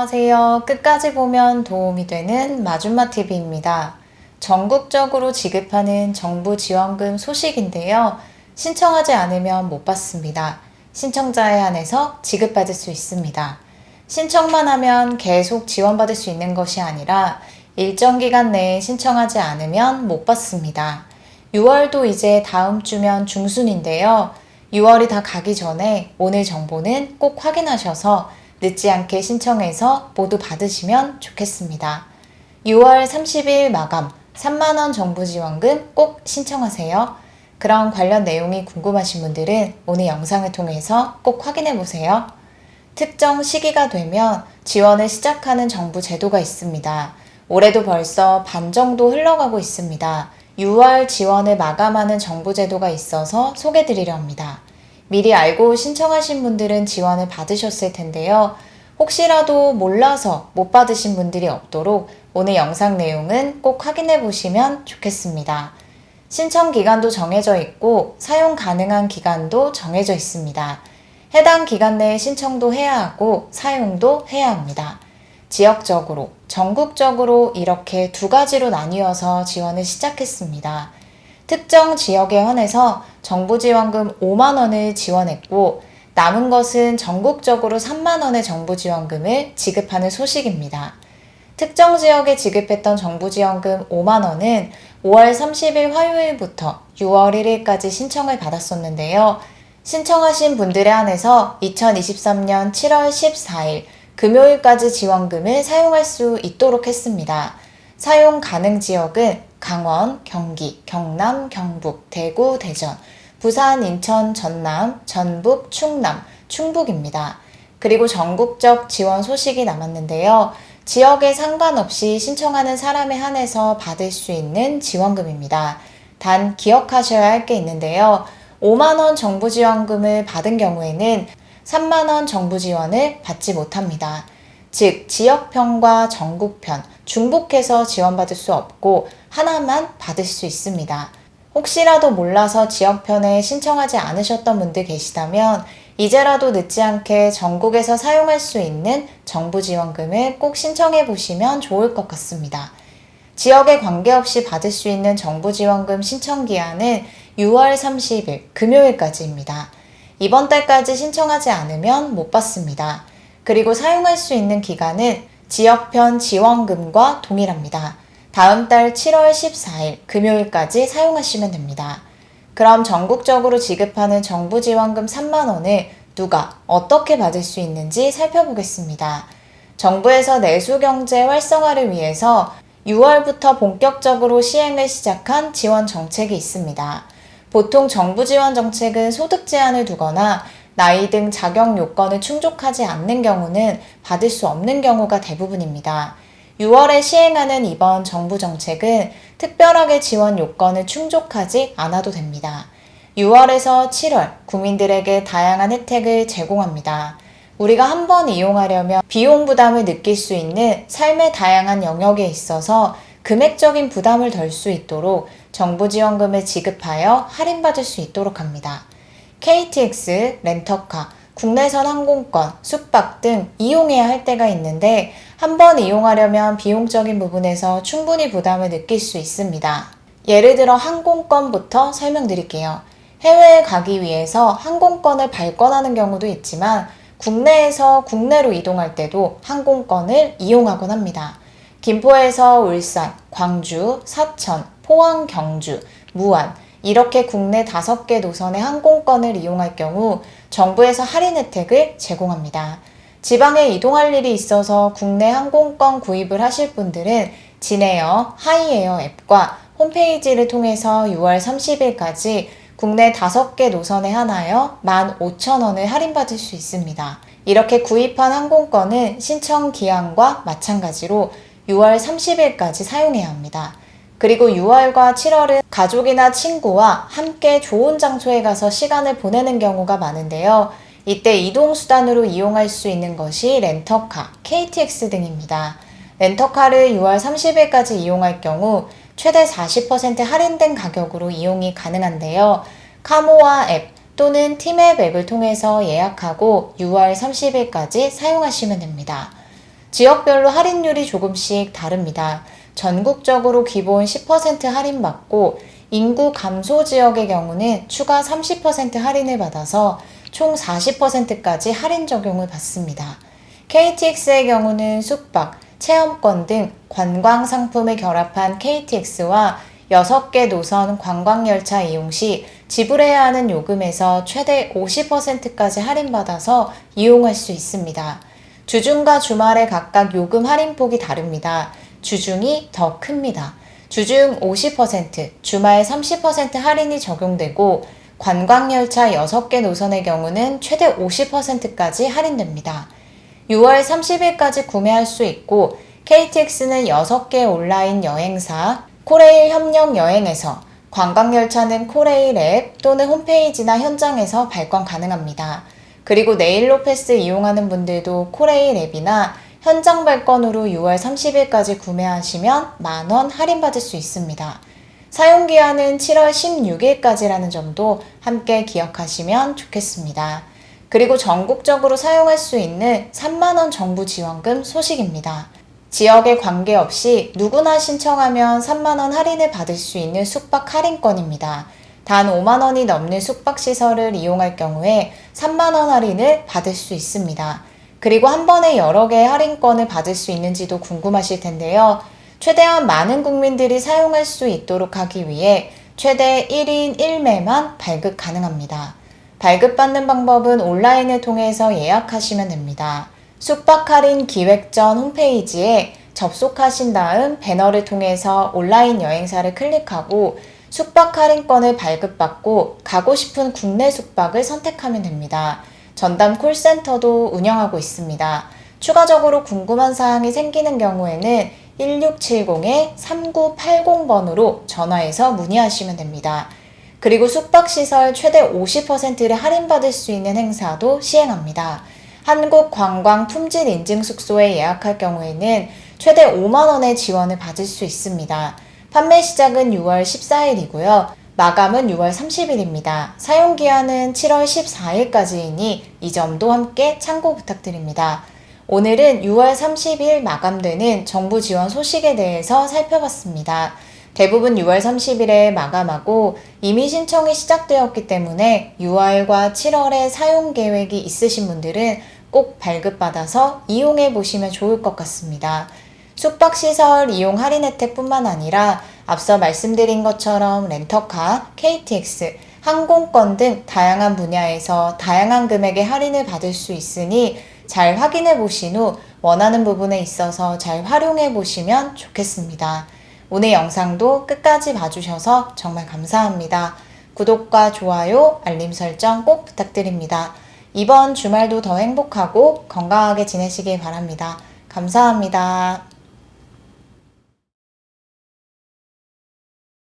안녕하세요. 끝까지 보면 도움이 되는 마줌마TV입니다. 전국적으로 지급하는 정부 지원금 소식인데요. 신청하지 않으면 못 받습니다. 신청자에 한해서 지급받을 수 있습니다. 신청만 하면 계속 지원받을 수 있는 것이 아니라 일정 기간 내에 신청하지 않으면 못 받습니다. 6월도 이제 다음 주면 중순인데요. 6월이 다 가기 전에 오늘 정보는 꼭 확인하셔서 늦지 않게 신청해서 모두 받으시면 좋겠습니다. 6월 30일 마감 3만원 정부 지원금 꼭 신청하세요. 그런 관련 내용이 궁금하신 분들은 오늘 영상을 통해서 꼭 확인해 보세요. 특정 시기가 되면 지원을 시작하는 정부 제도가 있습니다. 올해도 벌써 반 정도 흘러가고 있습니다. 6월 지원을 마감하는 정부 제도가 있어서 소개드리려 합니다. 미리 알고 신청하신 분들은 지원을 받으셨을 텐데요. 혹시라도 몰라서 못 받으신 분들이 없도록 오늘 영상 내용은 꼭 확인해 보시면 좋겠습니다. 신청 기간도 정해져 있고 사용 가능한 기간도 정해져 있습니다. 해당 기간 내에 신청도 해야 하고 사용도 해야 합니다. 지역적으로, 전국적으로 이렇게 두 가지로 나뉘어서 지원을 시작했습니다. 특정 지역에 한해서 정부 지원금 5만원을 지원했고 남은 것은 전국적으로 3만원의 정부 지원금을 지급하는 소식입니다. 특정 지역에 지급했던 정부 지원금 5만원은 5월 30일 화요일부터 6월 1일까지 신청을 받았었는데요. 신청하신 분들에 한해서 2023년 7월 14일 금요일까지 지원금을 사용할 수 있도록 했습니다. 사용 가능 지역은 강원, 경기, 경남, 경북, 대구, 대전, 부산, 인천, 전남, 전북, 충남, 충북입니다. 그리고 전국적 지원 소식이 남았는데요. 지역에 상관없이 신청하는 사람에 한해서 받을 수 있는 지원금입니다. 단 기억하셔야 할 게 있는데요. 5만원 정부 지원금을 받은 경우에는 3만원 정부 지원을 받지 못합니다. 즉 지역편과 전국편, 중복해서 지원받을 수 없고 하나만 받을 수 있습니다. 혹시라도 몰라서 지역편에 신청하지 않으셨던 분들 계시다면 이제라도 늦지 않게 전국에서 사용할 수 있는 정부 지원금을 꼭 신청해 보시면 좋을 것 같습니다. 지역에 관계없이 받을 수 있는 정부 지원금 신청 기한은 6월 30일 금요일까지입니다. 이번 달까지 신청하지 않으면 못 받습니다. 그리고 사용할 수 있는 기간은 지역편 지원금과 동일합니다. 다음 달 7월 14일 금요일까지 사용하시면 됩니다. 그럼 전국적으로 지급하는 정부 지원금 3만원을 누가 어떻게 받을 수 있는지 살펴보겠습니다. 정부에서 내수경제 활성화를 위해서 6월부터 본격적으로 시행을 시작한 지원 정책이 있습니다. 보통 정부 지원 정책은 소득 제한을 두거나 나이 등 자격 요건을 충족하지 않는 경우는 받을 수 없는 경우가 대부분입니다. 6월에 시행하는 이번 정부 정책은 특별하게 지원 요건을 충족하지 않아도 됩니다. 6월에서 7월 국민들에게 다양한 혜택을 제공합니다. 우리가 한번 이용하려면 비용 부담을 느낄 수 있는 삶의 다양한 영역에 있어서 금액적인 부담을 덜 수 있도록 정부 지원금을 지급하여 할인받을 수 있도록 합니다. KTX, 렌터카, 국내선 항공권, 숙박 등 이용해야 할 때가 있는데 한번 이용하려면 비용적인 부분에서 충분히 부담을 느낄 수 있습니다. 예를 들어 항공권부터 설명드릴게요. 해외에 가기 위해서 항공권을 발권하는 경우도 있지만 국내에서 국내로 이동할 때도 항공권을 이용하곤 합니다. 김포에서 울산, 광주, 사천, 포항, 경주, 무안 이렇게 국내 5개 노선의 항공권을 이용할 경우 정부에서 할인 혜택을 제공합니다. 지방에 이동할 일이 있어서 국내 항공권 구입을 하실 분들은 진에어, 하이에어 앱과 홈페이지를 통해서 6월 30일까지 국내 5개 노선에 한하여 15,000원을 할인받을 수 있습니다. 이렇게 구입한 항공권은 신청 기한과 마찬가지로 6월 30일까지 사용해야 합니다. 그리고 6월과 7월은 가족이나 친구와 함께 좋은 장소에 가서 시간을 보내는 경우가 많은데요. 이때 이동수단으로 이용할 수 있는 것이 렌터카, KTX 등입니다. 렌터카를 6월 30일까지 이용할 경우 최대 40% 할인된 가격으로 이용이 가능한데요. 카모아 앱 또는 티맵 앱을 통해서 예약하고 6월 30일까지 사용하시면 됩니다. 지역별로 할인율이 조금씩 다릅니다. 전국적으로 기본 10% 할인받고 인구 감소 지역의 경우는 추가 30% 할인을 받아서 총 40%까지 할인 적용을 받습니다. KTX의 경우는 숙박, 체험권 등 관광 상품을 결합한 KTX와 6개 노선 관광열차 이용 시 지불해야 하는 요금에서 최대 50%까지 할인받아서 이용할 수 있습니다. 주중과 주말에 각각 요금 할인폭이 다릅니다. 주중이 더 큽니다. 주중 50%, 주말 30% 할인이 적용되고 관광열차 6개 노선의 경우는 최대 50%까지 할인됩니다. 6월 30일까지 구매할 수 있고 KTX는 6개 온라인 여행사, 코레일 협력 여행에서, 관광열차는 코레일 앱 또는 홈페이지나 현장에서 발권 가능합니다. 그리고 네일로 패스 이용하는 분들도 코레일 앱이나 현장 발권으로 6월 30일까지 구매하시면 만원 할인받을 수 있습니다. 사용기한은 7월 16일까지라는 점도 함께 기억하시면 좋겠습니다. 그리고 전국적으로 사용할 수 있는 3만원 정부 지원금 소식입니다. 지역에 관계없이 누구나 신청하면 3만원 할인을 받을 수 있는 숙박 할인권입니다. 단 5만원이 넘는 숙박시설을 이용할 경우에 3만원 할인을 받을 수 있습니다. 그리고 한 번에 여러 개의 할인권을 받을 수 있는지도 궁금하실 텐데요. 최대한 많은 국민들이 사용할 수 있도록 하기 위해 최대 1인 1매만 발급 가능합니다. 발급받는 방법은 온라인을 통해서 예약하시면 됩니다. 숙박 할인 기획 전 홈페이지에 접속하신 다음 배너를 통해서 온라인 여행사를 클릭하고 숙박 할인권을 발급받고 가고 싶은 국내 숙박을 선택하면 됩니다. 전담 콜센터도 운영하고 있습니다. 추가적으로 궁금한 사항이 생기는 경우에는 1670-3980번으로 전화해서 문의하시면 됩니다. 그리고 숙박시설 최대 50%를 할인받을 수 있는 행사도 시행합니다. 한국관광품질인증숙소에 예약할 경우에는 최대 5만원의 지원을 받을 수 있습니다. 판매 시작은 6월 14일이고요. 마감은 6월 30일입니다. 사용기한은 7월 14일까지이니 이 점도 함께 참고 부탁드립니다. 오늘은 6월 30일 마감되는 정부 지원 소식에 대해서 살펴봤습니다. 대부분 6월 30일에 마감하고 이미 신청이 시작되었기 때문에 6월과 7월에 사용 계획이 있으신 분들은 꼭 발급받아서 이용해 보시면 좋을 것 같습니다. 숙박시설 이용 할인 혜택뿐만 아니라 앞서 말씀드린 것처럼 렌터카, KTX, 항공권 등 다양한 분야에서 다양한 금액의 할인을 받을 수 있으니 잘 확인해 보신 후 원하는 부분에 있어서 잘 활용해 보시면 좋겠습니다. 오늘 영상도 끝까지 봐주셔서 정말 감사합니다. 구독과 좋아요, 알림 설정 꼭 부탁드립니다. 이번 주말도 더 행복하고 건강하게 지내시길 바랍니다. 감사합니다.